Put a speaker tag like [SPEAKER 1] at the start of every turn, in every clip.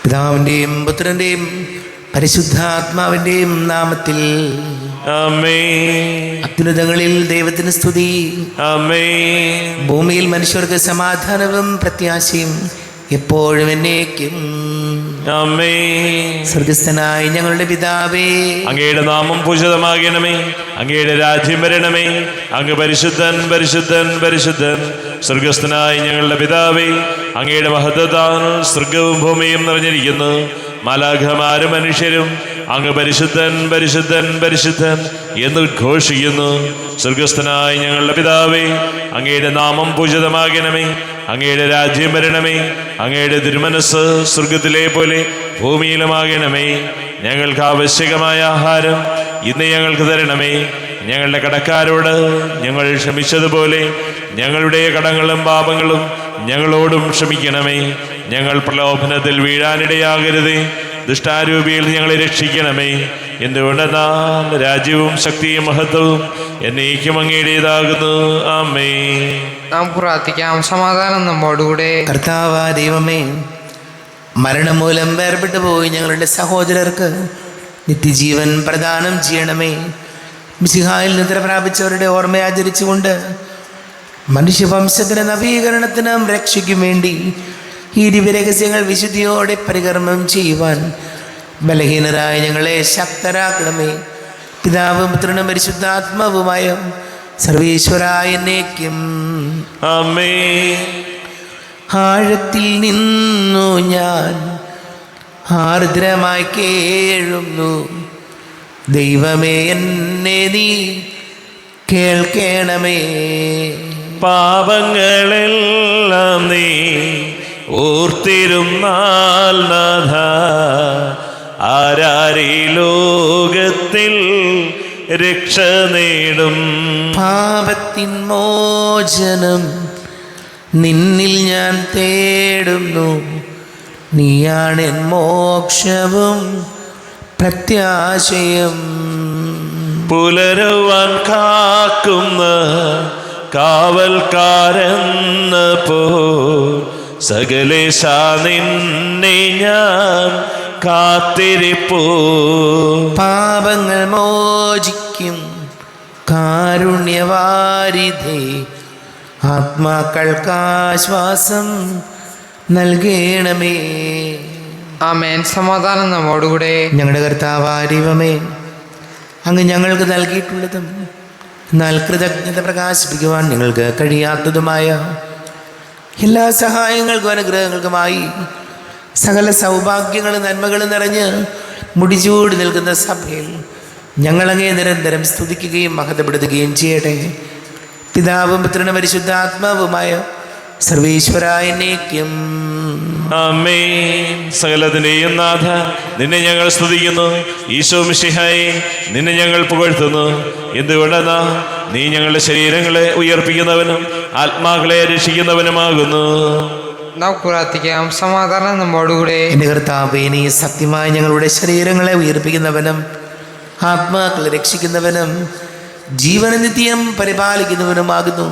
[SPEAKER 1] പിതാവിൻ്റെയും പുത്രൻ്റെയും പരിശുദ്ധാത്മാവിൻ്റെയും നാമത്തിൽ
[SPEAKER 2] ആമേൻ.
[SPEAKER 1] അത്യുന്നതങ്ങളിൽ ദൈവത്തിന് സ്തുതി.
[SPEAKER 2] ആമേൻ.
[SPEAKER 1] ഭൂമിയിൽ മനുഷ്യർക്ക് സമാധാനവും പ്രത്യാശയും എപ്പോഴും എന്നേക്കും.
[SPEAKER 2] ആമേൻ.
[SPEAKER 1] സ്വർഗസ്ഥനായ ഞങ്ങളുടെ പിതാവേ,
[SPEAKER 2] അങ്ങയുടെ നാമം പൂജിതമാകണമേ. അങ്ങയുടെ രാജ്യം വരണമേ. അങ്ങ് പരിശുദ്ധൻ പരിശുദ്ധൻ പരിശുദ്ധൻ. സ്വർഗസ്ഥനായ ഞങ്ങളുടെ പിതാവേ, അങ്ങയുടെ മഹത്വത്താൽ സ്വർഗവും ഭൂമിയും നിറഞ്ഞിരിക്കുന്നു. മാലാഖമാരും മനുഷ്യരും അങ്ങ് പരിശുദ്ധൻ പരിശുദ്ധൻ പരിശുദ്ധൻ എന്ന് ഉദ്ഘോഷിക്കുന്നു. സ്വർഗസ്ഥനായ ഞങ്ങളുടെ പിതാവേ, അങ്ങയുടെ നാമം പൂജിതമാകണമേ. അങ്ങയുടെ രാജ്യം വരണമേ. അങ്ങയുടെ തിരുമനസ് സ്വർഗത്തിലെ പോലെ ഭൂമിയിലുമാകണമേ. ഞങ്ങൾക്ക് ആവശ്യകമായ ആഹാരം ഇന്ന് ഞങ്ങൾക്ക് തരണമേ. ഞങ്ങളുടെ കടക്കാരോട് ഞങ്ങൾ ക്ഷമിച്ചതുപോലെ ഞങ്ങളുടെ കടങ്ങളും പാപങ്ങളും ഞങ്ങളോടും ക്ഷമിക്കണമേ. ഞങ്ങൾ പ്രലോഭനത്തിൽ വീഴാനിടയാകരുതേ. ദുഷ്ടാരൂപിയിൽ ഞങ്ങളെ രക്ഷിക്കണമേ. എന്തുകൊണ്ടെന്നാൽ രാജ്യവും ശക്തിയും മഹത്വവും എന്നേക്കും അങ്ങയുടേതാകുന്നു. ആമേൻ.
[SPEAKER 3] നാം പ്രാർത്ഥിക്കാം. സമാധാനം നമ്മോടുകൂടെ.
[SPEAKER 1] കർത്താവാ ദൈവമേ, മരണം മൂലം വേർപെട്ടു പോയി ഞങ്ങളുടെ സഹോദരർക്ക് നിത്യജീവൻ പ്രദാനം ചെയ്യണമേ. മിശിഹായിൽ നിദ്ര പ്രാപിച്ചവരുടെ ഓർമ്മ ആചരിച്ചുകൊണ്ട് മനുഷ്യവംശത്തിന് നവീകരണത്തിനും രക്ഷയ്ക്കും വേണ്ടി ഈ ദിവ്യരഹസ്യങ്ങൾ വിശുദ്ധിയോടെ പരികർമ്മം ചെയ്യുവാൻ ബലഹീനരായ ഞങ്ങളെ ശക്തരാക്കണമേ. പിതാവും പുത്രനും പരിശുദ്ധാത്മാവുമായ സർവേശ്വരായ എന്നേക്കും.
[SPEAKER 2] ആമേൻ.
[SPEAKER 1] ആഴത്തിൽ നിന്നു ഞാൻ ആർദ്രമായി കേഴുന്നു. ദൈവമേ, എന്നെ നീ കേൾക്കണമേ.
[SPEAKER 2] പാപങ്ങളെല്ലാം നീ ഓർത്തിരുന്നാൽ നാഥ, ആരാരീ ലോകത്തിൽ രക്ഷ നേടും.
[SPEAKER 1] പാപത്തിൻ മോചനം നിന്നിൽ ഞാൻ തേടുന്നു. നീയാണ് എൻ മോക്ഷവും പ്രത്യാശയും.
[SPEAKER 2] പുലരുവാൻ കാക്കുന്ന കാവൽക്കാരെന്ന പോ സകലേശ നിന്നെ ഞാൻ കാത്തിരിപ്പോ.
[SPEAKER 1] പാപങ്ങൾ മോചിക്കും കാരുണ്യവാരിധേ, ആത്മാക്കൾക്കാശ്വാസം നൽകണമേ.
[SPEAKER 3] ആമേൻ. സമാധാനം നമ്മോടുകൂടെ.
[SPEAKER 1] ഞങ്ങളുടെ കർത്താവായ ദൈവമേ, അങ്ങ് ഞങ്ങൾക്ക് നൽകിയിട്ടുള്ളതും എന്നാൽ കൃതജ്ഞത പ്രകാശിപ്പിക്കുവാൻ ഞങ്ങൾക്ക് കഴിയാത്തതുമായ എല്ലാ സഹായങ്ങൾക്കും അനുഗ്രഹങ്ങൾക്കുമായി സകല സൗഭാഗ്യങ്ങളും നന്മകളും നിറഞ്ഞ് മുടിചൂടി നിൽക്കുന്ന സഭയിൽ ഞങ്ങളങ്ങേ നിരന്തരം സ്തുതിക്കുകയും മഹത്വപ്പെടുത്തുകയും ചെയ്യട്ടെ. പിതാവും പുത്രനും പരിശുദ്ധാത്മാവുമായ സർവേശ്വരായ എന്നേക്കും.
[SPEAKER 2] ആമേൻ. സകലത്തിന്റെയും നാഥ, നിന്നെ ഞങ്ങൾ സ്തുതിക്കുന്നു. ഈശോ മിശിഹായെ, നിന്നെ ഞങ്ങൾ പുകഴ്ത്തുന്നു. എന്തുകൊണ്ടെന്നാ നീ ഞങ്ങളുടെ ശരീരങ്ങളെ ഉയർപ്പിക്കുന്നവനും ആത്മാക്കളെ രക്ഷിക്കുന്നവനുമാകുന്നു.
[SPEAKER 3] നാം പ്രാർത്ഥിക്കാം. സമാധാനം നമ്മോടുകൂടെ.
[SPEAKER 1] എൻ്റെ കർത്താവേ, നീ സത്യമായി ഞങ്ങളുടെ ശരീരങ്ങളെ ഉയർപ്പിക്കുന്നവനും ആത്മാക്കളെ രക്ഷിക്കുന്നവനും ജീവന നിത്യം പരിപാലിക്കുന്നവനുമാകുന്നു.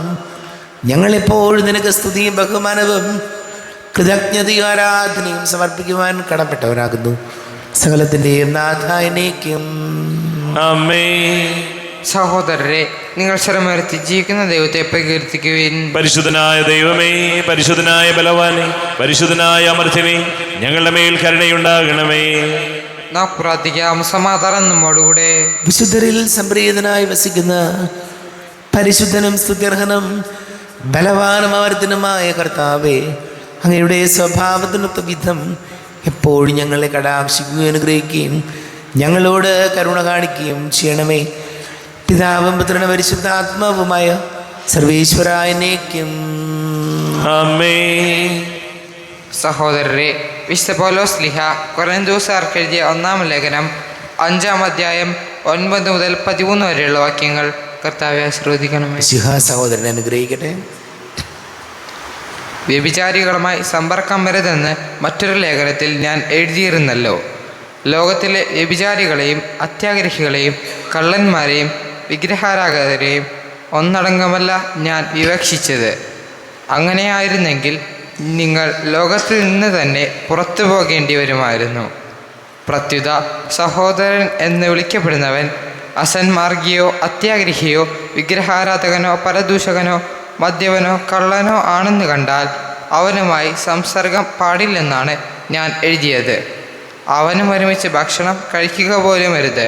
[SPEAKER 1] ഞങ്ങളെപ്പോഴും നിനക്ക് സ്തുതിയും ബഹുമാനവും കൃതജ്ഞതയും ആരാധനയും സമർപ്പിക്കുവാൻ കടപ്പെട്ടവരാകുന്നു. സകലത്തിൻ്റെയും നാഥ എന്നേക്കും.
[SPEAKER 2] ആമേൻ.
[SPEAKER 3] സഹോദരരെ, നിങ്ങൾ ശ്രമർത്തി ജീവിക്കുന്ന ദൈവത്തെ പ്രകീർത്തിക്കുവിൻ.
[SPEAKER 2] പരിശുദ്ധനായ ദൈവമേ, പരിശുദ്ധനായ ബലവാനെ, പരിശുദ്ധനായ അമർത്യനെ, ഞങ്ങളുടെ മേൽ കരുണയുണ്ടാകണമേ.
[SPEAKER 3] നാം പ്രാർത്ഥിക്കാം. സമാധാനം നമ്മോടുകൂടെ.
[SPEAKER 1] വിശുദ്ധരിൽ സംപ്രീതനായി വസിക്കുന്ന പരിശുദ്ധനും സ്തുത്യർഹനും ബലവാനും അമർത്യനുമായ കർത്താവേ, അങ്ങയുടെ സ്വഭാവത്തിനൊത്ത വിധം എപ്പോഴും ഞങ്ങളെ കടാക്ഷിക്കുകയും അനുഗ്രഹിക്കുകയും ഞങ്ങളോട് കരുണ കാണിക്കുകയും ചെയ്യണമേ. പിതാവും പുത്രനും പരിശുദ്ധാത്മാവുമായ സർവേശ്വരായ എന്നേക്കും.
[SPEAKER 2] ആമേൻ.
[SPEAKER 3] സഹോദരരെ, വിശുദ്ധ പൗലോസ് ശ്ലീഹ കൊരിന്ത്യക്കാർക്ക് എഴുതിയ 1-ാം ലേഖനം 5-ാം അധ്യായം 9 മുതൽ 13 വരെയുള്ള വാക്യങ്ങൾ കർത്താവെ ആശീർവദിക്കണമേ.
[SPEAKER 1] സഹോദരനെ അനുഗ്രഹിക്കട്ടെ.
[SPEAKER 3] വ്യഭിചാരികളുമായി സമ്പർക്കം വരരുതെന്ന് മറ്റൊരു ലേഖനത്തിൽ ഞാൻ എഴുതിയിരുന്നല്ലോ. ലോകത്തിലെ വ്യഭിചാരികളെയും അത്യാഗ്രഹികളെയും കള്ളന്മാരെയും വിഗ്രഹാരാധകരെയും ഒന്നടങ്കമല്ല ഞാൻ വിവക്ഷിച്ചത്. അങ്ങനെയായിരുന്നെങ്കിൽ നിങ്ങൾ ലോകത്തിൽ നിന്ന് തന്നെ പുറത്തു പോകേണ്ടി വരുമായിരുന്നു. പ്രത്യുത സഹോദരൻ എന്ന് വിളിക്കപ്പെടുന്നവൻ അസന്മാർഗിയോ അത്യാഗ്രഹിയോ വിഗ്രഹാരാധകനോ പരദൂഷകനോ മദ്യപനോ കള്ളനോ ആണെന്ന് കണ്ടാൽ അവനുമായി സംസർഗം പാടില്ലെന്നാണ് ഞാൻ എഴുതിയത്. അവനും ഒരുമിച്ച് ഭക്ഷണം കഴിക്കുക പോലും അരുത്.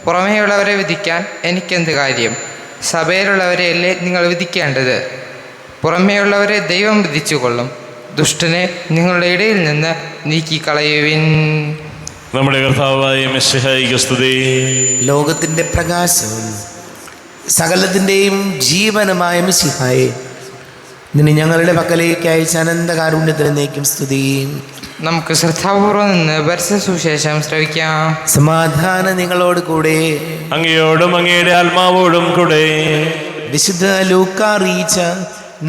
[SPEAKER 3] പുറമേയുള്ളവരെ വിധിക്കാൻ എനിക്കെന്ത് കാര്യം? സഭയിലുള്ളവരെയല്ലേ നിങ്ങൾ വിധിക്കേണ്ടത്. പുറമേയുള്ളവരെ ദൈവം വിധിച്ചുകൊള്ളും. ദുഷ്ടനെ നിങ്ങളുടെ ഇടയിൽ നിന്ന് നീക്കിക്കളയുവിൻ.
[SPEAKER 2] നമ്മുടെ കർത്താവായ മിശിഹായിക്ക് സ്തുതി.
[SPEAKER 1] ലോകത്തിൻ്റെ പ്രകാശവും സകലത്തിൻ്റെയും ജീവനുമായ മിശിഹായെ, നിന്നെ ഞങ്ങളുടെ പക്കലേക്ക് അയച്ച അനന്തകാരുണ്യത്തിന് നീക്കും സ്തുതി.
[SPEAKER 3] നമുക്ക് ശ്രദ്ധാപൂർവം നിന്ന് പരസ്യ സുവിശേഷം ശ്രവിക്കാം.
[SPEAKER 1] സമാധാനം നിങ്ങളോട് കൂടെ.
[SPEAKER 2] അങ്ങയോടും അങ്ങയുടെ ആത്മാവോടും കൂടെ.
[SPEAKER 1] വിശുദ്ധ ലൂക്കാ അറിയിച്ച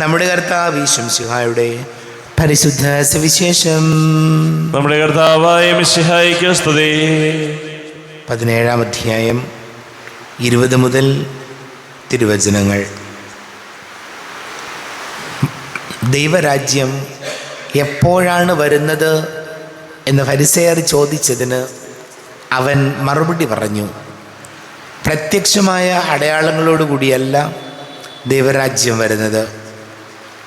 [SPEAKER 1] നമ്മുടെ കർത്താവ് മിശിഹായുടെ പരിശുദ്ധ സുവിശേഷം.
[SPEAKER 2] നമ്മുടെ കർത്താവായ മിശിഹായിക്ക് സ്തുതി.
[SPEAKER 1] 17-ാം അധ്യായം 20 മുതൽ തിരുവചനങ്ങൾ. ദൈവരാജ്യം എപ്പോഴാണ് വരുന്നത് എന്ന് ഫരിസേയർ ചോദിച്ചതിന് അവൻ മറുപടി പറഞ്ഞു, പ്രത്യക്ഷമായ അടയാളങ്ങളോടുകൂടിയല്ല ദൈവരാജ്യം വരുന്നത്.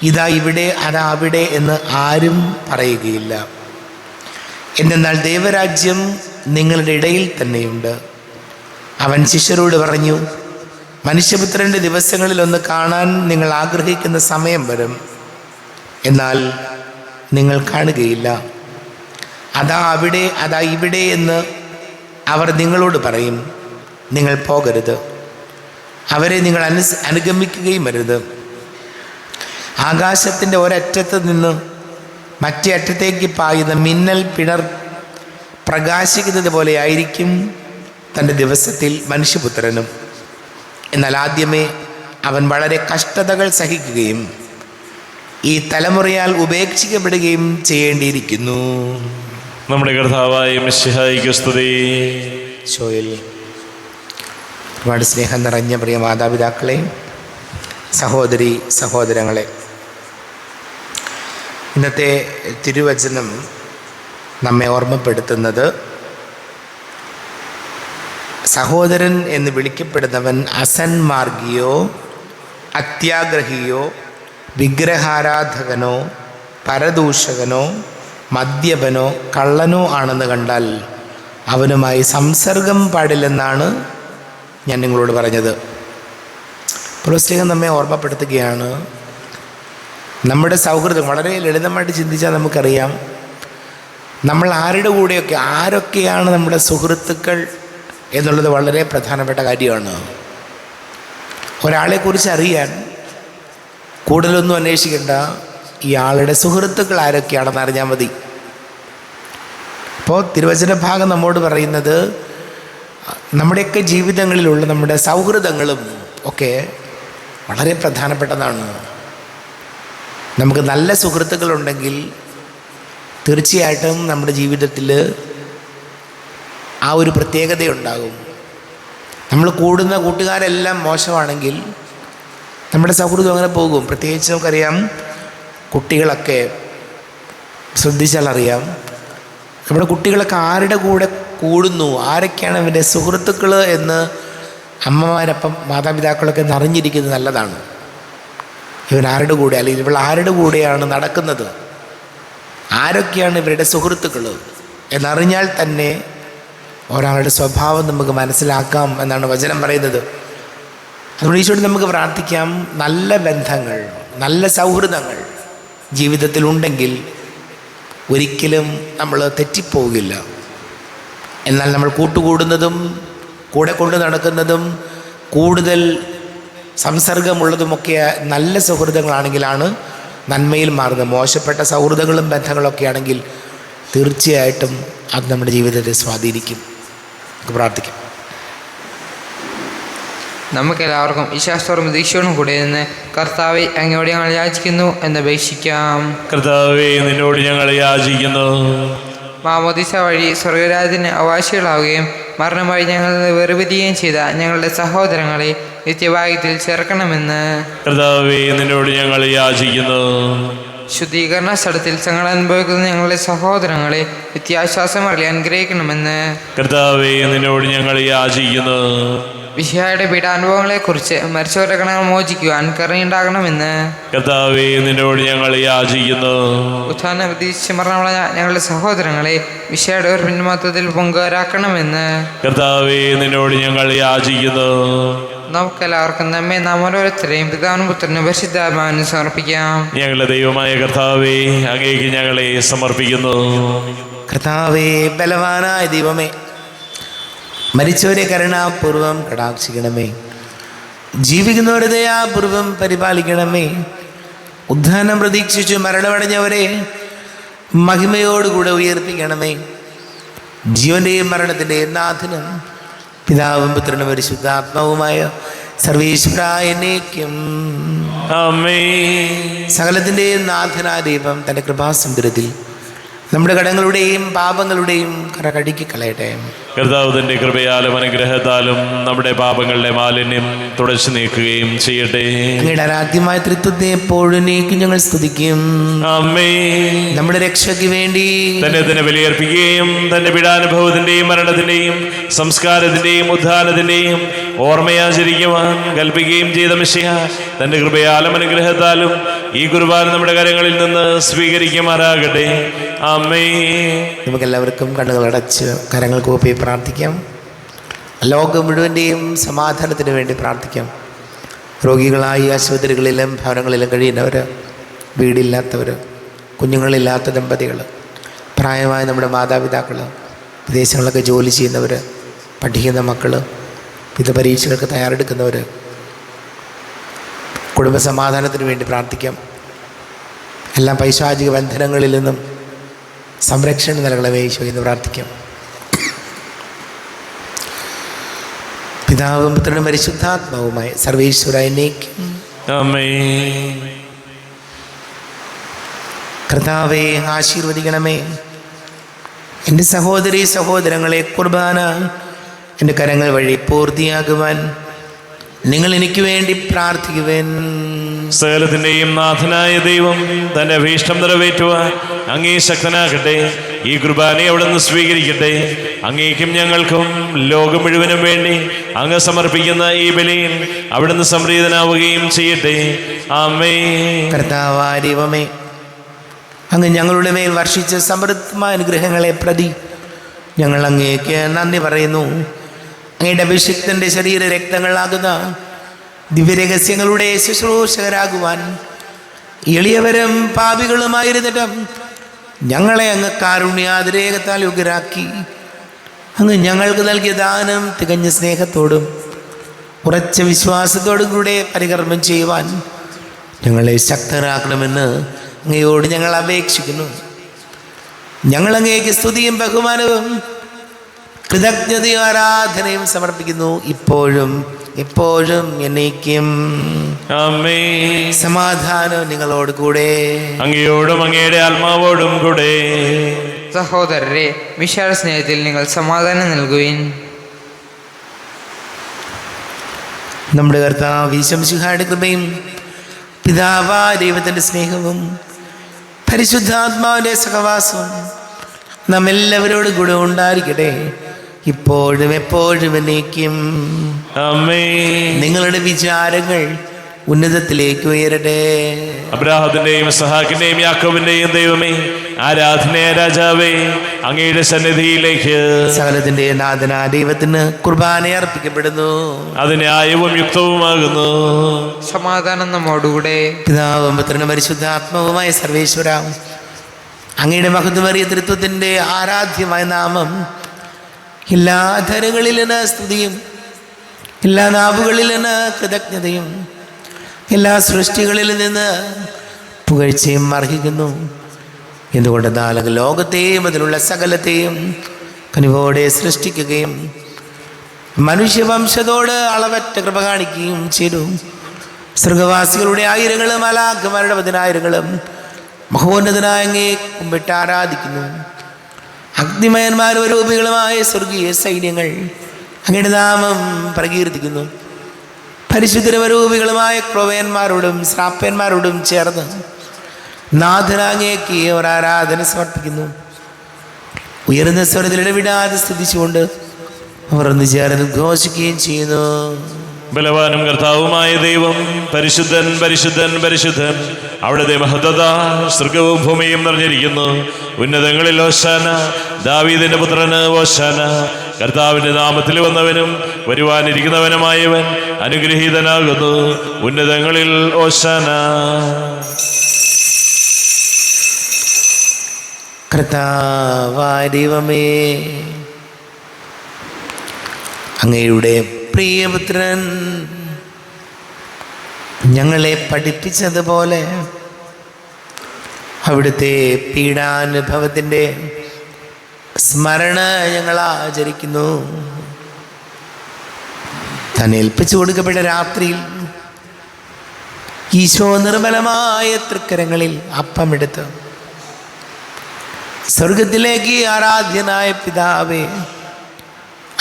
[SPEAKER 1] ഇതാ ഇവിടെ, അതാ അവിടെ എന്ന് ആരും പറയുകയില്ല. എന്നാൽ ദൈവരാജ്യം നിങ്ങളുടെ ഇടയിൽ തന്നെയുണ്ട്. അവൻ ശിഷ്യരോട് പറഞ്ഞു, മനുഷ്യപുത്രൻ്റെ ദിവസങ്ങളിലൊന്ന് കാണാൻ നിങ്ങൾ ആഗ്രഹിക്കുന്ന സമയം വരും, എന്നാൽ നിങ്ങൾ കാണുകയില്ല. അതാ അവിടെ, അതാ ഇവിടെ എന്ന് അവർ നിങ്ങളോട് പറയും. നിങ്ങൾ പോകരുത്, അവരെ നിങ്ങൾ അനുഗമിക്കുകയും അരുത്. ആകാശത്തിൻ്റെ ഒരറ്റത്ത് നിന്ന് മറ്റേ അറ്റത്തേക്ക് പായുന്ന മിന്നൽ പിണർ പ്രകാശിക്കുന്നത് പോലെ ആയിരിക്കും തൻ്റെ ദിവസത്തിൽ മനുഷ്യപുത്രനും. എന്നാൽ ആദ്യമേ അവൻ വളരെ കഷ്ടതകൾ സഹിക്കുകയും ഈ തലമുറയാൽ ഉപേക്ഷിക്കപ്പെടുകയും ചെയ്യേണ്ടിയിരിക്കുന്നു.
[SPEAKER 2] നമ്മുടെ കർത്താവായ മിശിഹായിക്ക് സ്തുതി.
[SPEAKER 1] ഷോയിൽ ഒരുപാട് സ്നേഹം നിറഞ്ഞ പ്രിയ മാതാപിതാക്കളെ, സഹോദരി സഹോദരങ്ങളെ, ഇന്നത്തെ തിരുവചനം നമ്മെ ഓർമ്മപ്പെടുത്തുന്നത് സഹോദരൻ എന്ന് വിളിക്കപ്പെടുന്നവൻ അസന്മാർഗിയോ അത്യാഗ്രഹിയോ വിഗ്രഹാരാധകനോ പരദൂഷകനോ മദ്യപനോ കള്ളനോ ആണെന്ന് കണ്ടാൽ അവനുമായി സംസർഗം പാടില്ലെന്നാണ് ഞാൻ നിങ്ങളോട് പറഞ്ഞത്. പൗലോസ് നമ്മെ ഓർമ്മപ്പെടുത്തുകയാണ്, നമ്മുടെ സൗഹൃദം വളരെ ലളിതമായിട്ട് ചിന്തിച്ചാൽ നമുക്കറിയാം, നമ്മൾ ആരൊക്കെയാണ് നമ്മുടെ സുഹൃത്തുക്കൾ എന്നുള്ളത് വളരെ പ്രധാനപ്പെട്ട കാര്യമാണ്. ഒരാളെക്കുറിച്ച് അറിയാൻ കൂടുതലൊന്നും അന്വേഷിക്കേണ്ട, ഇയാളുടെ സുഹൃത്തുക്കൾ ആരൊക്കെയാണെന്ന് അറിഞ്ഞാൽ മതി. അപ്പോൾ തിരുവചന ഭാഗം നമ്മോട് പറയുന്നത് നമ്മുടെയൊക്കെ ജീവിതങ്ങളിലുള്ള നമ്മുടെ സൗഹൃദങ്ങളും ഒക്കെ വളരെ പ്രധാനപ്പെട്ടതാണ്. നമുക്ക് നല്ല സുഹൃത്തുക്കളുണ്ടെങ്കിൽ തീർച്ചയായിട്ടും നമ്മുടെ ജീവിതത്തിൽ ആ ഒരു പ്രത്യേകതയുണ്ടാകും. നമ്മൾ കൂടുന്ന കൂട്ടുകാരെല്ലാം മോശമാണെങ്കിൽ നമ്മുടെ സൗഹൃദം അങ്ങനെ പോകും. പ്രത്യേകിച്ച് നമുക്കറിയാം, കുട്ടികളൊക്കെ ശ്രദ്ധിച്ചാൽ അറിയാം, നമ്മുടെ കുട്ടികളൊക്കെ ആരുടെ കൂടെ കൂടുന്നു, ആരൊക്കെയാണ് ഇവൻ്റെ സുഹൃത്തുക്കൾ എന്ന് അമ്മമാരപ്പം മാതാപിതാക്കളൊക്കെ അറിഞ്ഞിരിക്കുന്നത് നല്ലതാണ്. ഇവൻ ആരുടെ കൂടെ അല്ലെങ്കിൽ ഇവൾ ആരുടെ കൂടെയാണ് നടക്കുന്നത്, ആരൊക്കെയാണ് ഇവരുടെ സുഹൃത്തുക്കൾ എന്നറിഞ്ഞാൽ തന്നെ ഒരാളുടെ സ്വഭാവം നമുക്ക് മനസ്സിലാക്കാം എന്നാണ് വചനം പറയുന്നത്. അതുകൊണ്ട് ഈശോയോട് നമുക്ക് പ്രാർത്ഥിക്കാം, നല്ല ബന്ധങ്ങൾ, നല്ല സൗഹൃദങ്ങൾ ജീവിതത്തിലുണ്ടെങ്കിൽ ഒരിക്കലും നമ്മൾ തെറ്റിപ്പോകില്ല. എന്നാൽ നമ്മൾ കൂട്ടുകൂടുന്നതും കൂടെ കൊണ്ട് നടക്കുന്നതും കൂടുതൽ സംസർഗമുള്ളതുമൊക്കെ നല്ല സൗഹൃദങ്ങളാണെങ്കിലാണ് നന്മയിൽ മാറുന്നത്. മോശപ്പെട്ട സൗഹൃദങ്ങളും ബന്ധങ്ങളൊക്കെ ആണെങ്കിൽ തീർച്ചയായിട്ടും അത് നമ്മുടെ ജീവിതത്തെ സ്വാധീനിക്കും. നമുക്ക് പ്രാർത്ഥിക്കാം.
[SPEAKER 3] നമുക്കെല്ലാവർക്കും ഈശാസ്തോറും ദീക്ഷയോടും കൂടെ നിന്ന് കർത്താവെ അങ്ങയോട് ഞങ്ങൾ യാചിക്കുന്നു എന്ന് അപേക്ഷിക്കാം.
[SPEAKER 2] കർത്താവേ, നിന്നോട് ഞങ്ങൾ യാചിക്കുന്നു.
[SPEAKER 3] മാമോദിസ വഴി സ്വർഗരാജ്യത്തിന് അവകാശികളാവുകയും മരണം വഴി ഞങ്ങൾ വേർപിരിയുകയും ചെയ്ത ഞങ്ങളുടെ സഹോദരങ്ങളെ നിത്യഭാഗ്യത്തിൽ ചേർക്കണമെന്ന്
[SPEAKER 2] കർത്താവേ, നിന്നോട് ഞങ്ങൾ യാചിക്കുന്നു.
[SPEAKER 3] ശുദ്ധീകരണ സ്ഥലത്തിൽ ഞങ്ങൾ അനുഭവിക്കുന്ന ഞങ്ങളുടെ സഹോദരങ്ങളെ നിത്യാശ്വാസം അറിയാൻ അനുഗ്രഹിക്കണമെന്ന്
[SPEAKER 2] കർത്താവേ നിന്നോട് ഞങ്ങൾ യാചിക്കുന്നു.
[SPEAKER 3] വിശിഹായുടെ പീഡാനുഭവങ്ങളെക്കുറിച്ച് മരിച്ചവരുടെ കണങ്ങൾ മോചിക്കുവാൻ കരുണയുണ്ടാകണമെന്ന്
[SPEAKER 2] കർത്താവേ നിന്നോട് ഞങ്ങൾ യാചിക്കുന്നു.
[SPEAKER 3] ഉത്ഥാന പ്രതീക്ഷിച്ച് മരണമുള്ള ഞങ്ങളുടെ സഹോദരങ്ങളെ വിശിഹായുടെ ഒരു പിന്മാറ്റത്തിൽ പങ്കുവരാക്കണമെന്ന്
[SPEAKER 2] കർത്താവേ നിന്നോട് ഞങ്ങൾ യാചിക്കുന്നു.
[SPEAKER 3] നമുക്കെല്ലാവർക്കും നമ്മെ നാം ഓരോരുത്തരെയും പിതാവിനും പുത്രനും പരിശുദ്ധാത്മാവിനും സമർപ്പിക്കാം.
[SPEAKER 2] ഞങ്ങളുടെ ദൈവമായ കർത്താവേ അങ്ങേക്ക് ഞങ്ങളെ സമർപ്പിക്കുന്നു.
[SPEAKER 1] കർത്താവേ, ബലവാനായ ദൈവമേ, മരിച്ചവരെ കരുണാപൂർവം കടാക്ഷിക്കണമേ. ജീവിക്കുന്നവരെ ദയാപൂർവം പരിപാലിക്കണമേ. ഉദ്ധാനം പ്രതീക്ഷിച്ചു മരണമടഞ്ഞവരെ മഹിമയോടുകൂടെ ഉയർപ്പിക്കണമേ. ജീവന്റെയും മരണത്തിൻ്റെയും നാഥനും പിതാവും പുത്രനും പരിശുദ്ധാത്മാവുമായ സർവീശ്വരായനേക്കും
[SPEAKER 2] ആമേൻ.
[SPEAKER 1] സകലത്തിൻ്റെയും നാഥനായ ദൈവം തൻ്റെ കൃപാസമുദ്രത്തിൽ നമ്മുടെ കടങ്ങളുടെയും പാപങ്ങളുടെയും കറ കഴുകി കളയട്ടെ.
[SPEAKER 2] കർത്താവ് തന്റെ കൃപയാലും അനുഗ്രഹത്താലും നമ്മുടെ പാപങ്ങളുടെ മാലിന്യം തുടച്ചു നീക്കുകയും ചെയ്യട്ടെ.
[SPEAKER 1] അങ്ങയുടെ ആരാധ്യമായ തൃത്വത്തെ എപ്പോഴും ഞങ്ങൾ സ്തുതിക്കും.
[SPEAKER 2] ആമേൻ.
[SPEAKER 1] നമ്മുടെ രക്ഷയ്ക്ക് വേണ്ടി
[SPEAKER 2] തന്നെ ബലിയർപ്പിക്കുകയും തന്റെ പീഡാനുഭവത്തിന്റെയും മരണത്തിന്റെയും സംസ്കാരത്തിന്റെയും ഉദ്ധാനത്തിന്റെയും ഓർമ്മയാചരിക്കുവാൻ കൽപ്പിക്കുകയും ചെയ്ത മിശിഹ തന്റെ കൃപയാലും അനുഗ്രഹത്താലും ഈ കുർബാന നമ്മുടെ കരങ്ങളിൽ നിന്ന് സ്വീകരിക്കുമാറാകട്ടെ. ആമേൻ.
[SPEAKER 1] നമുക്കെല്ലാവർക്കും കണ്ണുകൾ അടച്ച് കരങ്ങൾ കൂപ്പി പ്രാർത്ഥിക്കാം. ലോകം മുഴുവൻ്റെയും സമാധാനത്തിന് വേണ്ടി പ്രാർത്ഥിക്കാം. രോഗികളായി ആശുപത്രികളിലും ഭവനങ്ങളിലും കഴിയുന്നവർ, വീടില്ലാത്തവർ, കുഞ്ഞുങ്ങളില്ലാത്ത ദമ്പതികൾ, പ്രായമായ നമ്മുടെ മാതാപിതാക്കൾ, വിദേശങ്ങളിലൊക്കെ ജോലി ചെയ്യുന്നവർ, പഠിക്കുന്ന മക്കൾ, വിവിധ പരീക്ഷകൾക്ക് തയ്യാറെടുക്കുന്നവർ, കുടുംബ സമാധാനത്തിന് വേണ്ടി പ്രാർത്ഥിക്കാം. എല്ലാ പൈശാചിക ബന്ധനങ്ങളിൽ നിന്നും സംരക്ഷണം നൽകണമേ ഈശോ എന്ന് പ്രാർത്ഥിക്കാം. പിതാവും പുത്രനും പരിശുദ്ധാത്മാവുമായ സർവേശ്വരനേക്കും
[SPEAKER 2] ആമേൻ.
[SPEAKER 1] കർത്താവേ, ആശീർവദിക്കണമേ. എൻ്റെ സഹോദരീ സഹോദരങ്ങളെ, കുർബാന എൻ്റെ കരങ്ങൾ വഴി പൂർത്തിയാകുവാൻ നിങ്ങൾ എനിക്ക് വേണ്ടി പ്രാർത്ഥിക്കുവേൻ.
[SPEAKER 2] സകലത്തിന്റെയും നാഥനായ ദൈവം തന്റെ അഭീഷ്ടം നിറവേറ്റുവാൻ അങ്ങേ ശക്തനാകട്ടെ. ഈ കുർബാനയെ അവിടുന്ന് സ്വീകരിക്കട്ടെ. അങ്ങേക്കും ഞങ്ങൾക്കും ലോകം മുഴുവനും വേണ്ടി അങ്ങ് സമർപ്പിക്കുന്ന ഈ ബലിയിൽ അവിടുന്ന് സംപ്രീതനാവുകയും ചെയ്യട്ടെ. ആമേൻ.
[SPEAKER 1] കർത്താവായ ദൈവമേ, അങ്ങ് ഞങ്ങളുടെ മേൽ വർഷിച്ച സമൃദ്ധമായ അനുഗ്രഹങ്ങളെ പ്രതി ഞങ്ങൾ അങ്ങേക്ക് നന്ദി പറയുന്നു. അങ്ങയുടെ അഭിഷിക്തൻ്റെ ശരീര രക്തങ്ങളാകുന്ന ദിവ്യരഹസ്യങ്ങളുടെ ശുശ്രൂഷകരാകുവാൻ എളിയവരും പാപികളുമായിരുന്നിട്ടും ഞങ്ങളെ അങ്ങ് കാരുണ്യാതിരേകത്താൽ യോഗ്യരാക്കി. അങ്ങ് ഞങ്ങൾക്ക് നൽകിയ ദാനം തികഞ്ഞ സ്നേഹത്തോടും ഉറച്ച വിശ്വാസത്തോടും കൂടെ പരികർമ്മം ചെയ്യുവാൻ ഞങ്ങളെ ശക്തരാക്കണമെന്ന് അങ്ങയോട് ഞങ്ങൾ അപേക്ഷിക്കുന്നു. ഞങ്ങൾ അങ്ങേക്ക് സ്തുതിയും ബഹുമാനവും കൃതജ്ഞതയും ആരാധനയും സമർപ്പിക്കുന്നു, ഇപ്പോഴും എപ്പോഴും എന്നേക്കും.
[SPEAKER 2] ആമേൻ.
[SPEAKER 1] സമാധാനം നിങ്ങളോട് കൂടെ.
[SPEAKER 2] അങ്ങയോടും അങ്ങയുടെ ആത്മാവോടും കൂടെ.
[SPEAKER 3] സഹോദരരെ, വിശാല സ്നേഹത്തിൽ നിങ്ങൾ സമാധാനം നൽകുവിൻ.
[SPEAKER 1] നമ്മുടെ കർത്താവ് ഈശോ മിശിഹായുടെ കൃപയും പിതാവായ ദൈവത്തിൻ്റെ സ്നേഹവും പരിശുദ്ധാത്മാവിൻ്റെ സഹവാസവും നമ്മെല്ലാവരോടും കൂടെ ഉണ്ടായിരിക്കട്ടെ, ഇപ്പോഴും എപ്പോഴും എന്നേക്കും.
[SPEAKER 2] ആമേൻ.
[SPEAKER 1] നിങ്ങളുടെ വിചാരങ്ങൾ ഉന്നതത്തിലേക്ക് ഉയരട്ടെ.
[SPEAKER 2] അബ്രാഹത്തിന്റെയും ഇസ്ഹാക്കിന്റെയും യാക്കോബിന്റെയും ദൈവമേ, ആരാധനയ രാജാവേ, അങ്ങയുടെ സന്നിധിയിലേക്ക്
[SPEAKER 1] സകലത്തിന്റെ നാഥനായ ദൈവത്തിന് കുർബാന അർപ്പിക്കപ്പെടുന്നു.
[SPEAKER 2] അത് ന്യായവും യുക്തവുമാകുന്നു.
[SPEAKER 3] സമാധാനം നമ്മോടുകൂടെ.
[SPEAKER 1] പിതാവും പുത്രനും പരിശുദ്ധാത്മാവുമായ സർവേശ്വര, അങ്ങയുടെ മഹത്വമേറിയ തൃത്വത്തിൻ്റെ ആരാധ്യമായ നാമം എല്ലാ ധരങ്ങളിൽ നിന്ന് സ്തുതിയും എല്ലാ നാവുകളിൽ നിന്ന് കൃതജ്ഞതയും എല്ലാ സൃഷ്ടികളിൽ നിന്ന് പുകഴ്ചയും അർഹിക്കുന്നു. എന്തുകൊണ്ടെന്നാൽ ലോകത്തെയും അതിലുള്ള സകലത്തെയും കനിവോടെ സൃഷ്ടിക്കുകയും മനുഷ്യവംശത്തോട് അളവറ്റ കൃപ കാണിക്കുകയും ചെയ്തു. സ്വർഗവാസികളുടെ ആയിരങ്ങളും മാലാഖമാരുടെ 10,000ങ്ങളും മഹോന്നതനായ അങ്ങേ കുമ്പിട്ട് ആരാധിക്കുന്നു. അഗ്നിമയന്മാരും രൂപികളുമായ സ്വർഗീയ സൈന്യങ്ങൾ അങ്ങയുടെ നാമം പ്രകീർത്തിക്കുന്നു. പരിശുദ്ധരൂപികളുമായ ക്രോവയന്മാരോടും ശ്രാപ്പന്മാരോടും ചേർന്ന് നാഥനാങ്ങേക്ക് അവർ ആരാധന സമർപ്പിക്കുന്നു. ഉയർന്ന സ്വരത്തിൽ ഇടവിടാതെ സ്തുതിച്ചുകൊണ്ട് അവർ ഒന്ന് ചേർന്ന് ഘോഷിക്കുകയും ചെയ്യുന്നു.
[SPEAKER 2] ബലവാനും കർത്താവുമായ ദൈവം പരിശുദ്ധൻ പരിശുദ്ധൻ പരിശുദ്ധൻ. അവിടുത്തെ മഹത്വത സ്വർഗവും ഭൂമിയും നിറഞ്ഞിരിക്കുന്നു. ഉന്നതങ്ങളിൽ ഓശാന, ദാവീദിന്റെ പുത്രന് ഓശാന. കർത്താവിന്റെ നാമത്തിൽ വന്നവനും വരുവാനിരിക്കുന്നവനുമായവൻ അനുഗ്രഹീതനാകുന്നു. ഉന്നതങ്ങളിൽ ഓശാന.
[SPEAKER 1] കർത്താവായ ദൈവമേ, അങ്ങയുടെ പ്രിയപുത്രൻ ഞങ്ങളെ പഠിപ്പിച്ചതുപോലെ അവിടുത്തെ പീഡാനുഭവത്തിൻ്റെ സ്മരണ ഞങ്ങൾ ആചരിക്കുന്നു. തന്നെ ഏൽപ്പിച്ചു കൊടുക്കപ്പെട്ട രാത്രിയിൽ ഈശോ നിർമ്മലമായ തൃക്കരങ്ങളിൽ അപ്പമെടുത്ത് സ്വർഗത്തിലേക്ക് ആരാധ്യനായ പിതാവേ,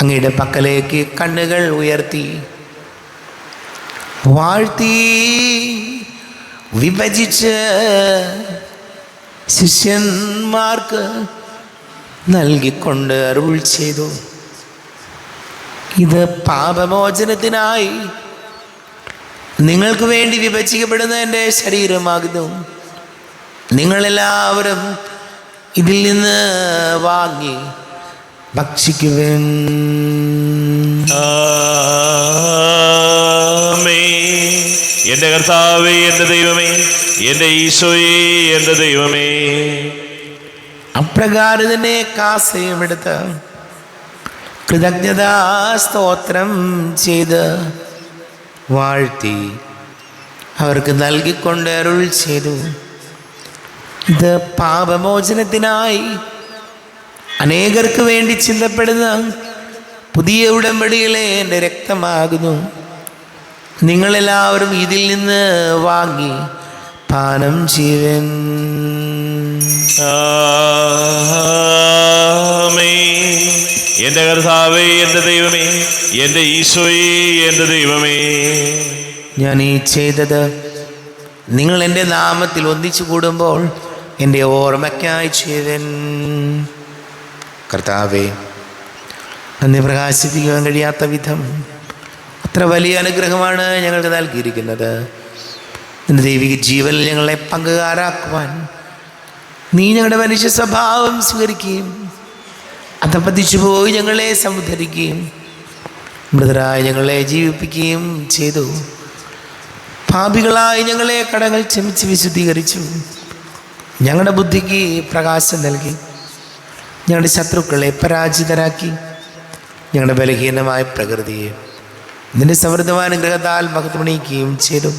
[SPEAKER 1] അങ്ങയുടെ പക്കലേക്ക് കണ്ണുകൾ ഉയർത്തി വാഴ്ത്തി വിഭജിച്ച് ശിഷ്യന്മാർക്ക് നൽകിക്കൊണ്ട് അരുൾ ചെയ്തു. ഇത് പാപമോചനത്തിനായി നിങ്ങൾക്ക് വേണ്ടി വിഭജിക്കപ്പെടുന്ന എൻ്റെ ശരീരമാകുന്നു. നിങ്ങളെല്ലാവരും ഇതിൽ നിന്ന് വാങ്ങി ഭക്ഷിക്കുവിൻ.
[SPEAKER 2] എന്റെ കർത്താവേ, എന്റെ ദൈവമേ, എന്റെ ഈശോയേ, എന്റെ ദൈവമേ.
[SPEAKER 1] അപ്രകാരം തന്നെ കാസയുമെടുത്ത് കൃതജ്ഞതാ സ്തോത്രം ചെയ്ത് വാഴ്ത്തി അവർക്ക് നൽകിക്കൊണ്ട് അരുൾ ചെയ്തു. ഇത് പാപമോചനത്തിനായി അനേകർക്ക് വേണ്ടി ചിന്തപ്പെടുന്ന പുതിയ ഉടമ്പടിയിലെ എൻ്റെ രക്തമാകുന്നു. നിങ്ങളെല്ലാവരും ഇതിൽ നിന്ന് വാങ്ങി പാനം ചെയ്യുവൻ.
[SPEAKER 2] എന്റെ കർത്താവേ, എന്റെ ദൈവമേ, എന്റെ ഈശോയേ, എന്റെ ദൈവമേ.
[SPEAKER 1] ഞാൻ ഈ ചെയ്തത് നിങ്ങൾ എൻ്റെ നാമത്തിൽ ഒന്നിച്ചു കൂടുമ്പോൾ എൻ്റെ ഓർമ്മയ്ക്കായി ചെയ്തൻ. കർത്താവേ, നന്ദി പ്രകാശിപ്പിക്കുവാൻ കഴിയാത്ത വിധം അത്ര വലിയ അനുഗ്രഹമാണ് ഞങ്ങൾക്ക് നൽകിയിരിക്കുന്നത്. നിന്റെ ദൈവിക ജീവനിൽ ഞങ്ങളെ പങ്കുകാരാക്കുവാൻ നീ ഞങ്ങളുടെ മനുഷ്യ സ്വഭാവം സ്വീകരിക്കുകയും അധപ്പതിച്ചു പോയി ഞങ്ങളെ സമുദ്ധരിക്കുകയും മൃതരായി ഞങ്ങളെ ജീവിപ്പിക്കുകയും ചെയ്തു. പാപികളായി ഞങ്ങളെ കടങ്ങൾ ക്ഷമിച്ച് വിശുദ്ധീകരിച്ചു. ഞങ്ങളുടെ ബുദ്ധിക്ക് പ്രകാശം നൽകി. ഞങ്ങളുടെ ശത്രുക്കളെ പരാജിതരാക്കി. ഞങ്ങളുടെ ബലഹീനമായ പ്രകൃതിയെ നിന്റെ സമൃദ്ധമാനുഗ്രഹത്താൽ മഹത്വമണിയിക്കുകയും ചെയ്തു.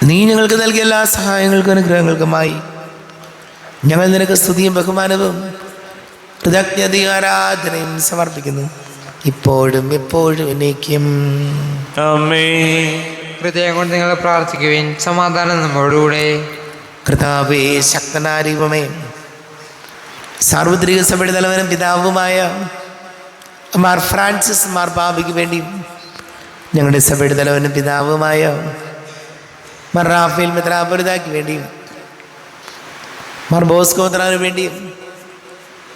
[SPEAKER 1] നീ ഞങ്ങൾക്ക് നൽകിയ എല്ലാ സഹായങ്ങൾക്കും അനുഗ്രഹങ്ങൾക്കുമായി ഞങ്ങൾ നിനക്ക് സ്തുതിയും ബഹുമാനവും കൃതജ്ഞതയും ആരാധനയും സമർപ്പിക്കുന്നു, ഇപ്പോഴും എപ്പോഴും എന്നേക്കും.
[SPEAKER 3] ഹൃദയം കൊണ്ട് നിങ്ങൾ പ്രാർത്ഥിക്കുവിൻ. സമാധാനം നമ്മോടുകൂടെ.
[SPEAKER 1] കർത്താവേ, ശക്തനായ ദൈവമേ, സാർവത്രിക സഭയുടെ തലവനും പിതാവുമായ മാർ ഫ്രാൻസിസ് മാർ പാപിക്ക് വേണ്ടിയും ഞങ്ങളുടെ സഭയുടെ തലവനും പിതാവുമായ മാർ റാഫേൽ മെത്രാപ്പൊലീത്തായ്ക്ക് വേണ്ടിയും മാർ ബോസ്കോ മെത്രാന് വേണ്ടിയും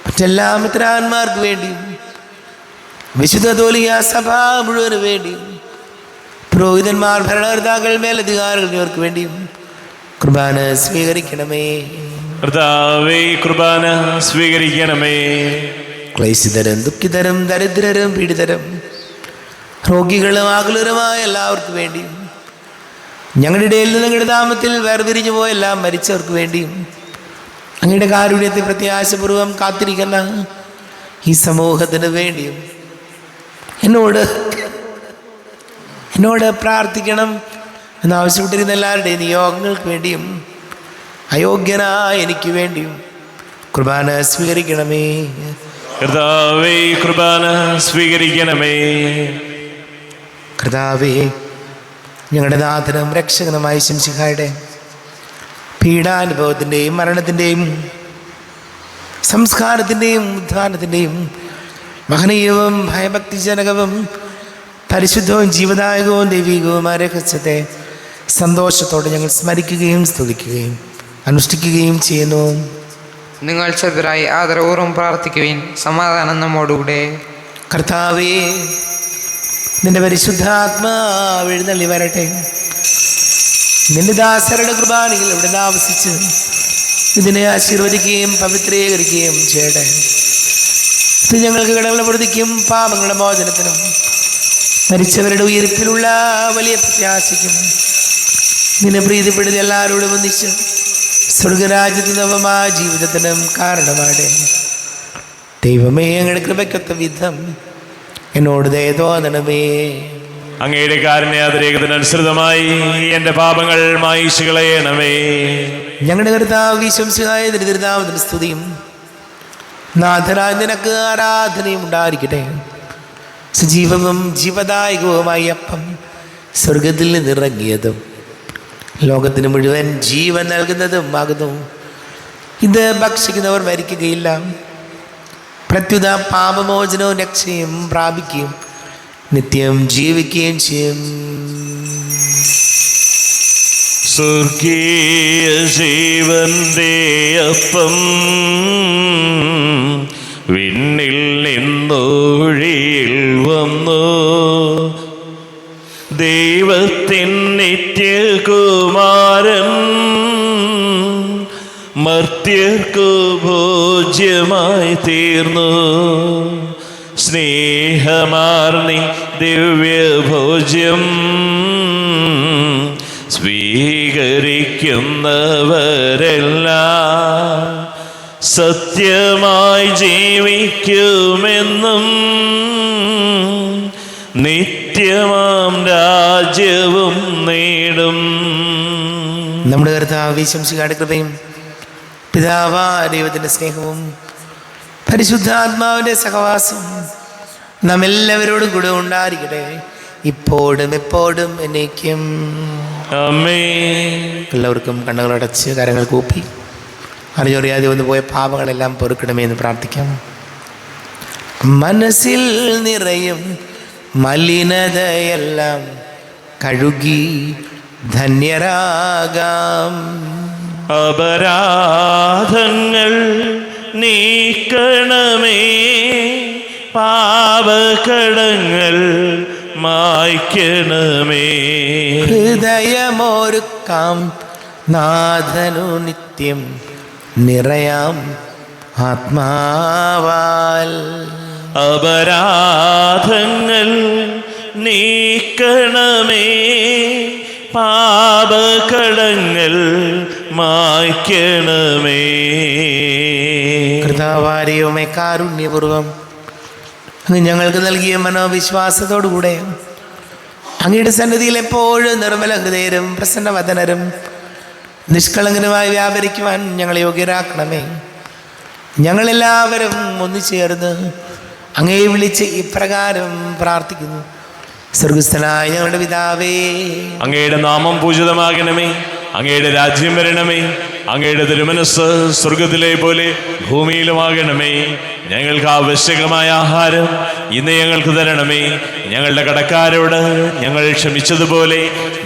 [SPEAKER 1] മറ്റെല്ലാ മെത്രാന്മാർക്ക് വേണ്ടിയും വിശുദ്ധ കത്തോലിക്കാ സഭ മുഴുവന് വേണ്ടിയും പുരോഹിതന്മാർ, ഭരണകർത്താക്കൾ, മേലധികാരികൾ എന്നിവർക്ക് വേണ്ടിയും കുർബാന സ്വീകരിക്കണമേ.
[SPEAKER 2] കർത്താവേ, കുർബാന സ്വീകരിക്കണമേ.
[SPEAKER 1] ക്ലേശിതരും ദുഃഖിതരും ദരിദ്രരും പീഡിതരും രോഗികളും ആകുലരുമായ എല്ലാവർക്കും വേണ്ടിയും ഞങ്ങളുടെ ഇടയിൽ നിന്ന് ഞങ്ങളുടെ നാമത്തിൽ വേർപിരിഞ്ഞു പോയ എല്ലാം മരിച്ചവർക്ക് വേണ്ടിയും അങ്ങയുടെ കാരുണ്യത്തെ പ്രത്യാശപൂർവം കാത്തിരിക്കുന്ന ഈ സമൂഹത്തിന് വേണ്ടിയും എന്നോട് പ്രാർത്ഥിക്കണം എന്നാവശ്യപ്പെട്ടിരുന്ന എല്ലാവരുടെയും നിയോഗങ്ങൾക്ക് വേണ്ടിയും അയോഗ്യനായ എനിക്ക് വേണ്ടിയും കുർബാന സ്വീകരിക്കണമേ.
[SPEAKER 2] കർത്താവേ, കുർബാന സ്വീകരിക്കണമേ.
[SPEAKER 1] കർത്താവേ, ഞങ്ങളുടെ നാഥനും രക്ഷകനുമായ ശംസിഹായുടെ പീഡാനുഭവത്തിൻ്റെയും മരണത്തിൻ്റെയും സംസ്കാരത്തിൻ്റെയും ഉദ്ധാനത്തിൻ്റെയും മഹനീയവും ഭയഭക്തിജനകവും പരിശുദ്ധവും ജീവദായകവും ദൈവികവുമായ രഹസ്യത്തെ സന്തോഷത്തോടെ ഞങ്ങൾ സ്മരിക്കുകയും സ്തുതിക്കുകയും അനുഷ്ഠിക്കുകയും ചെയ്യുന്നു.
[SPEAKER 3] നിങ്ങൾ ചെറുതായി ആദരപൂർവ്വം പ്രാർത്ഥിക്കുവിൻ. സമാധാനം നമ്മോടുകൂടെ.
[SPEAKER 1] കർത്താവേ, നിന്റെ പരിശുദ്ധാത്മാവ് എഴുന്നള്ളി വരട്ടെ. നിന്റെ ദാസരുടെ കുർബാനയിൽ ഇവിടെ താമസിച്ച് ഇതിനെ ആശീർവദിക്കുകയും പവിത്രീകരിക്കുകയും ചെയ്യട്ടെ. ഇത് ഞങ്ങൾക്ക് കടങ്ങളുടെ പ്രതിക്കും പാപങ്ങളുടെ മോചനത്തിനും മരിച്ചവരുടെ ഉയർപ്പിലുള്ള വലിയ പ്രത്യാശയ്ക്കും നിന്നെ പ്രീതിപ്പെടുത്തി എല്ലാവരോടും ഒന്നിച്ച് സ്വർഗരാജ്യത്ത് നവമായ ജീവിതത്തിനും കാരണമാടെ. ദൈവമേ, അങ്ങയുടെ കൃപയ്ക്കൊത്ത വിധം എന്നോട് ദയ തോന്നണമേ.
[SPEAKER 2] അങ്ങയുടെ കാരുണ്യാതിരേകത്തിനനുസൃതമായി എൻ്റെ പാപങ്ങൾ മായിച്ചു കളയണമേ.
[SPEAKER 1] ഞങ്ങളുടെ കർത്താവ് ഈശോമിശിഹായ ദരിദ്രനാമത്തിന് സ്തുതിയും നാഥനായ നിനക്ക് ആരാധനയും ഉണ്ടായിരിക്കട്ടെ. സജീവവും ജീവദായകവുമായി അപ്പം സ്വർഗത്തിൽ നിന്നിറങ്ങിയതും ലോകത്തിന് മുഴുവൻ ജീവൻ നൽകുന്നതും ആകുന്നു. ഇത് ഭക്ഷിക്കുന്നവർ മരിക്കുകയില്ല, പ്രത്യുത പാപമോചനവും രക്ഷയും പ്രാപിക്കുകയും നിത്യം ജീവിക്കുകയും ചെയ്യും.
[SPEAKER 2] സ്വർഗീയ ജീവന്റെ അപ്പം വിണ്ണിൽ നിന്നൊഴിയിൽ വന്നു. ദൈവത്തിൻ നിത്യകുമാരൻ മർത്യർക്കു ഭോജ്യമായി തീർന്നു. സ്നേഹമാർന്നി ദിവ്യഭോജ്യം സ്വീകരിക്കുന്നവരെല്ലാം സത്യമായി ജീവിക്കുമെന്നും നിത്യമാം രാജ്യവും നേടും.
[SPEAKER 1] നമ്മുടെ കർത്താവ് ഈശോമിശിഹായുടെ കൃപയും പിതാവായ ദൈവത്തിൻ്റെ സ്നേഹവും പരിശുദ്ധാത്മാവിൻ്റെ സഹവാസവും നാം എല്ലാവരോടും കൂടെ ഉണ്ടായിരിക്കട്ടെ, ഇപ്പോഴും എപ്പോഴും എന്നേക്കും.
[SPEAKER 2] ആമേൻ.
[SPEAKER 1] എല്ലാവർക്കും കണ്ണുകളടച്ച് കരങ്ങൾ കൂപ്പി അറിഞ്ഞറിയാതെ വന്നു പോയ പാപങ്ങളെല്ലാം പൊറുക്കണമേ എന്ന് പ്രാർത്ഥിക്കാം. മനസ്സിൽ നിറയും മലിനതയെല്ലാം കഴുകി ധന്യരാകാം.
[SPEAKER 2] അപരാധങ്ങൾ നീക്കണമേ, പാപകടങ്ങൾ മായ്ക്കണമേ.
[SPEAKER 1] ഹൃദയമൊരുക്കാം നാഥനു നിത്യം നിറയാം ആത്മാവാൽ.
[SPEAKER 2] അപരാധങ്ങൾ നീക്കണമേ, പാപകടങ്ങൾ മായ്ക്കണമേ.
[SPEAKER 1] കർത്താവാരെയുമേ കാരുണ്യപൂർവം അങ്ങ് ഞങ്ങൾക്ക് നൽകിയ മനോവിശ്വാസത്തോടുകൂടെ അങ്ങയുടെ സന്നിധിയിൽ എപ്പോഴും നിർമ്മല ഹൃദയരും പ്രസന്നവദനരും നിഷ്കളങ്കനുമായി വ്യാപരിക്കുവാൻ ഞങ്ങളെ യോഗ്യരാക്കണമേ. ഞങ്ങളെല്ലാവരും ഒന്നുചേർന്ന് അങ്ങയെ വിളിച്ച് ഇപ്രകാരം പ്രാർത്ഥിക്കുന്നു. സ്വർഗസ്ഥനായ ഞങ്ങളുടെ പിതാവേ,
[SPEAKER 2] അങ്ങയുടെ നാമം പൂജിതമാകണമേ, അങ്ങയുടെ രാജ്യം വരണമേ, അങ്ങയുടെ തിരുമനസ് സ്വർഗത്തിലെ പോലെ ഭൂമിയിലുമാകണമേ. ഞങ്ങൾക്ക് ആവശ്യകമായ ആഹാരം ഇന്ന് ഞങ്ങൾക്ക് തരണമേ. ഞങ്ങളുടെ കടക്കാരോട് ഞങ്ങൾ ക്ഷമിച്ചതുപോലെ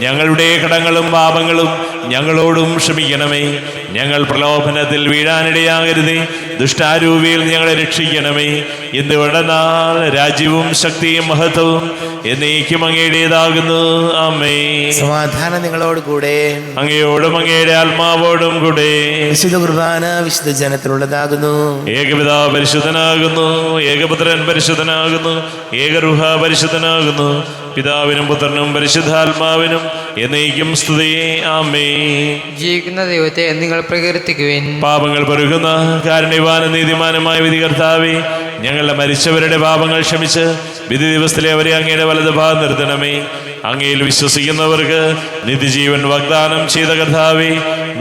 [SPEAKER 2] ഞങ്ങളുടെ കടങ്ങളും പാപങ്ങളും ഞങ്ങളോടും ക്ഷമിക്കണമേ. ഞങ്ങൾ പ്രലോഭനത്തിൽ വീഴാനിടയാകരുതേ, ദുഷ്ടാരൂപിയിൽ ഞങ്ങളെ രക്ഷിക്കണമേ. എന്തുകൊണ്ടെന്നാൽ രാജ്യവും ശക്തിയും മഹത്വവും എന്നേക്കും അങ്ങയുടേതാകുന്നു. ആമേൻ.
[SPEAKER 1] സമാധാനം നിങ്ങളോട് കൂടെ.
[SPEAKER 2] അങ്ങയോടും അങ്ങയുടെ ആത്മാവോടും കൂടെ.
[SPEAKER 1] വിശുദ്ധ കുർബാന വിശുദ്ധ ജനത്തിലുള്ളതാകുന്നു.
[SPEAKER 2] ഏകപിതാവ് പരിശുദ്ധനാകുന്നു, ഏകപുത്രൻ പരിശുദ്ധനാകുന്നു, ഏകരൂഹ പരിശുദ്ധനാകുന്നു. പിതാവിനും പുത്രനും പരിശുദ്ധാത്മാവിനും എന്നേക്കും സ്തുതിയെ. ആമേൻ.
[SPEAKER 3] ജീവിക്കുന്ന ദൈവത്തെ നിങ്ങൾ പ്രകീർത്തിക്കുവിൻ.
[SPEAKER 2] പാപങ്ങൾ പൊറുക്കുന്ന കാരുണ്യവാനും നീതിമാനുമായ വിധികർത്താവേ, ഞങ്ങളുടെ മരിച്ചവരുടെ പാപങ്ങൾ ക്ഷമിച്ച് വിധി ദിവസത്തിലെ അവരെ അങ്ങയുടെ വലതുഭാഗം നിർത്തണമേ. അങ്ങയിൽ വിശ്വസിക്കുന്നവർക്ക് നിത്യജീവൻ വാഗ്ദാനം ചെയ്ത കർത്താവേ,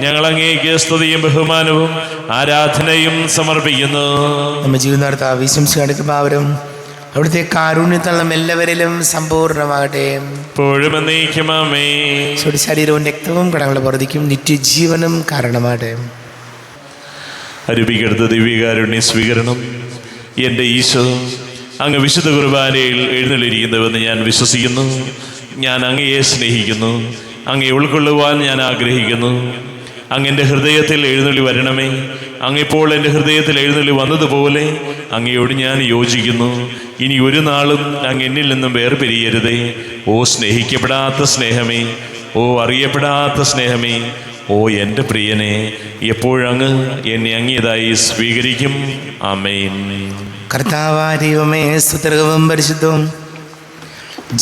[SPEAKER 2] ഞങ്ങൾ അങ്ങേക്ക് സ്തുതിയും ബഹുമാനവും ആരാധനയും സമർപ്പിക്കുന്നു.
[SPEAKER 1] നമ്മുടെ ജീവിതാർത്ഥ വിശംസിക്കാടുക്കും അവിടുത്തെ കാരുണ്യത്തള്ളം എല്ലാവരിലും സമ്പൂർണ്ണമാകട്ടെ.
[SPEAKER 2] ഇപ്പോഴും എന്നേക്കും ആമേൻ.
[SPEAKER 1] ശരീരവും രക്തവും കടങ്ങളുടെ വർദ്ധിക്കും നിത്യജീവനും കാരണമാകട്ടെ.
[SPEAKER 2] അരൂപിക്കെടുത്ത ദിവ്യകാരുണ്യ സ്വീകരണം. എൻ്റെ ഈശോ അങ്ങ് വിശുദ്ധ കുർബാനയിൽ എഴുന്നള്ളിയിരിക്കുന്നുവെന്ന് ഞാൻ വിശ്വസിക്കുന്നു. ഞാൻ അങ്ങയെ സ്നേഹിക്കുന്നു. അങ്ങേ ഉൾക്കൊള്ളുവാൻ ഞാൻ ആഗ്രഹിക്കുന്നു. അങ്ങെൻ്റെ ഹൃദയത്തിൽ എഴുന്നള്ളി വരണമേ. അങ്ങിപ്പോൾ എൻ്റെ ഹൃദയത്തിൽ എഴുന്നള്ളി വന്നതുപോലെ അങ്ങയോട് ഞാൻ യോജിക്കുന്നു. ഇനി ഒരു നാളും അങ്ങ് എന്നിൽ നിന്നും വേർപിരിയരുതേ. ഓ സ്നേഹിക്കപ്പെടാത്ത സ്നേഹമേ, ഓ അറിയപ്പെടാത്ത സ്നേഹമേ, ഓ എൻ്റെ പ്രിയനെ, എപ്പോഴങ്ങ് എന്നെ അങ്ങേതായി സ്വീകരിക്കും. ആമേൻ.
[SPEAKER 1] കർത്താവായ ദൈവമേ, സ്തുത്യർഹവും പരിശുദ്ധവും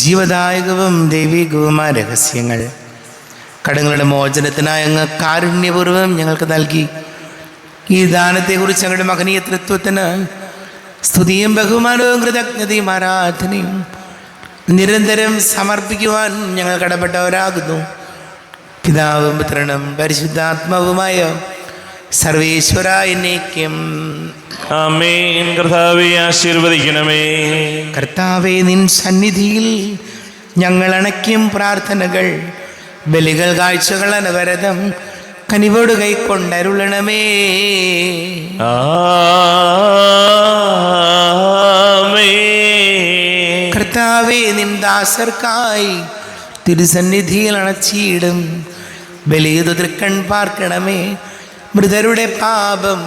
[SPEAKER 1] ജീവദായകവും ദൈവികവുമായ രഹസ്യങ്ങൾ കടങ്ങളുടെ മോചനത്തിനായി അങ്ങ് കാരുണ്യപൂർവ്വം ഞങ്ങൾക്ക് നൽകി. ഈ ദാനത്തെക്കുറിച്ച് ഞങ്ങളുടെ മഹനീയ തൃത്വത്തിന് സ്തുതിയും ബഹുമാനവും കൃതജ്ഞതയും ആരാധനയും നിരന്തരം സമർപ്പിക്കുവാൻ ഞങ്ങൾ കടപ്പെട്ടവരാകുന്നു. പിതാവും പുത്രനും പരിശുദ്ധാത്മാവുമായ സർവേശ്വര എന്നേക്കും
[SPEAKER 2] ആമേൻ. കർത്താവേ ആശീർവദിക്കണമേ.
[SPEAKER 1] കർത്താവേ, നിൻ സന്നിധിയിൽ ഞങ്ങൾ അണയ്ക്കും പ്രാർത്ഥനകൾ, ബലികൾ, കാഴ്ചകൾ അനവരതം കനിവോട് കൈക്കൊണ്ടരുളണമേ.
[SPEAKER 2] ആമേൻ.
[SPEAKER 1] കർത്താവേ, നിൻ ദാസർക്കായി തിരുസന്നിധിയിൽ അണച്ചിടും ബലിയുത തൃക്കൺ പാർക്കണമേ. മൃതരുടെ പാപം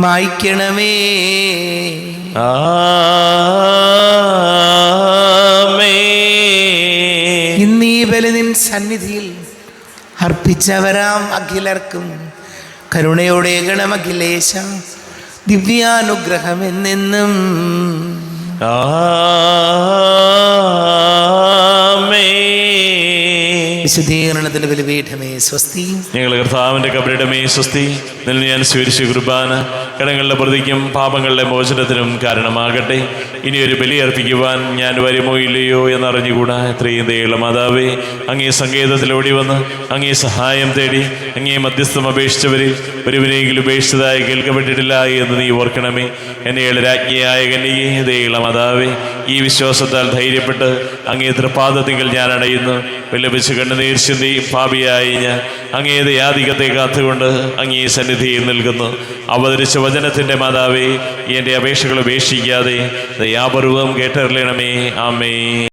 [SPEAKER 1] മായ്ക്കണമേ. ഇന്നീ ബലി നിൻ സന്നിധിയിൽ അർപ്പിച്ചവരാം അഖിലർക്കും കരുണയോടെ ഗണമഖിലേശ ദിവ്യാനുഗ്രഹം എന്നെന്നും. വിശുദ്ധീകരണത്തിന്റെ ബലിപീഠമേ സ്വസ്തി.
[SPEAKER 2] ഞങ്ങൾ കർത്താവിൻ്റെ കബറിടമേ സ്വസ്തി. നിന്ന് ഞാൻ സ്വീകരിച്ച കുർബാന കടങ്ങളുടെ പ്രതിക്കും പാപങ്ങളുടെ മോചനത്തിനും കാരണമാകട്ടെ. ഇനി ഒരു ബലി അർപ്പിക്കുവാൻ ഞാൻ വരുമോ ഇല്ലയോ എന്നറിഞ്ഞുകൂടാ. എത്രയും ദയുള്ള മാതാവേ, അങ്ങേ സങ്കേതത്തിൽ ഓടി വന്ന് അങ്ങേ സഹായം തേടി അങ്ങേ മധ്യസ്ഥം അപേക്ഷിച്ചവരിൽ ഒരുവരെങ്കിലും ഉപേക്ഷിച്ചതായി കേൾക്കപ്പെട്ടിട്ടില്ല എന്ന് നീ ഓർക്കണമേ. എന്നെ രാജ്ഞിയായ കന്യകേ, ദയുള്ള മാതാവേ, ഈ വിശ്വാസത്താൽ ധൈര്യപ്പെട്ട് അങ്ങേ തൃപ്പാദത്തിങ്കൽ ഞാൻ അടയുന്നു. വിലപിച്ച് കണ്ണുനീർ ചിന്തി പാപിയായി ഞാൻ അങ്ങേ ദയാധികത്തെ കാത്തുകൊണ്ട് അങ്ങേ സന്നിധിയിൽ നിൽക്കുന്നു. അവതരിച്ച വചനത്തിൻ്റെ മാതാവേ, എൻ്റെ അപേക്ഷകൾ ഉപേക്ഷിക്കാതെ ദയാപൂർവം കേട്ടറിയണമേ. ആമേൻ.